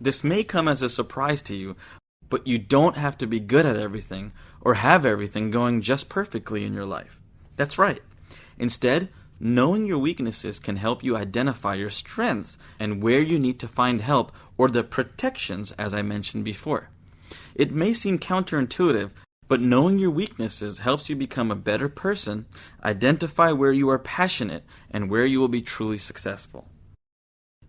This may come as a surprise to you, but you don't have to be good at everything or have everything going just perfectly in your life. That's right. Instead, knowing your weaknesses can help you identify your strengths and where you need to find help or the protections, as I mentioned before. It may seem counterintuitive, but knowing your weaknesses helps you become a better person, identify where you are passionate, and where you will be truly successful.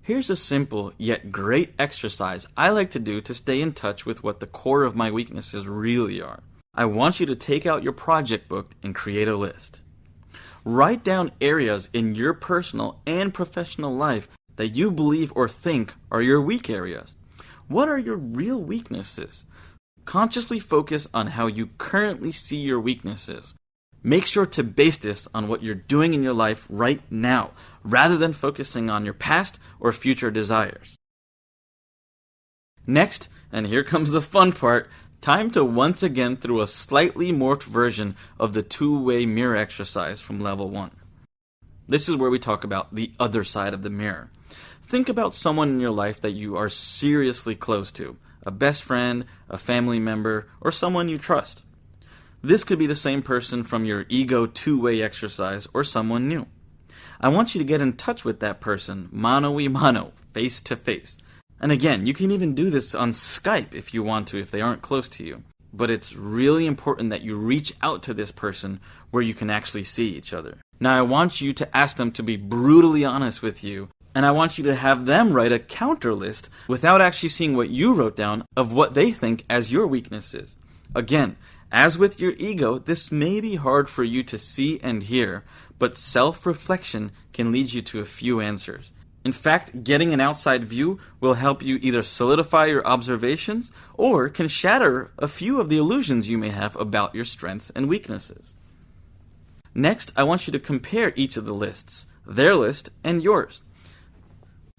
Here's a simple yet great exercise I like to do to stay in touch with what the core of my weaknesses really are. I want you to take out your project book and create a list. Write down areas in your personal and professional life that you believe or think are your weak areas. What are your real weaknesses? Consciously focus on how you currently see your weaknesses. Make sure to base this on what you're doing in your life right now, rather than focusing on your past or future desires. Next, and here comes the fun part, time to once again through a slightly morphed version of the two-way mirror exercise from level 1. This is where we talk about the other side of the mirror. Think about someone in your life that you are seriously close to, a best friend, a family member, or someone you trust. This could be the same person from your ego two-way exercise or someone new. I want you to get in touch with that person, mano a mano, face to face. And again, you can even do this on Skype if you want to, if they aren't close to you. But it's really important that you reach out to this person where you can actually see each other. Now I want you to ask them to be brutally honest with you, and I want you to have them write a counter list without actually seeing what you wrote down of what they think as your weaknesses. Again, as with your ego, this may be hard for you to see and hear, but self-reflection can lead you to a few answers. In fact, getting an outside view will help you either solidify your observations or can shatter a few of the illusions you may have about your strengths and weaknesses. Next, I want you to compare each of the lists, their list and yours.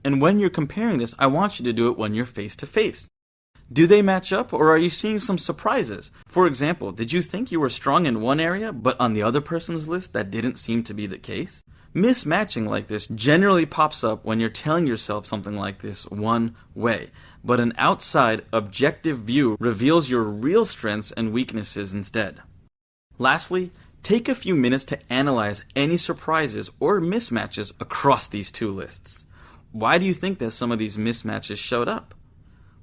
And when you're comparing this, I want you to do it when you're face to face. Do they match up, or are you seeing some surprises? For example, did you think you were strong in one area, but on the other person's list that didn't seem to be the case? Mismatching like this generally pops up when you're telling yourself something like this one way, but an outside, objective view reveals your real strengths and weaknesses instead. Lastly, take a few minutes to analyze any surprises or mismatches across these two lists. Why do you think that some of these mismatches showed up?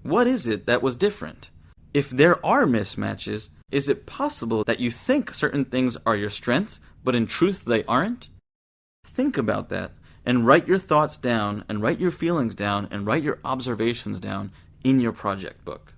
What is it that was different? If there are mismatches, is it possible that you think certain things are your strengths, but in truth they aren't? Think about that, and write your thoughts down, and write your feelings down, and write your observations down in your project book.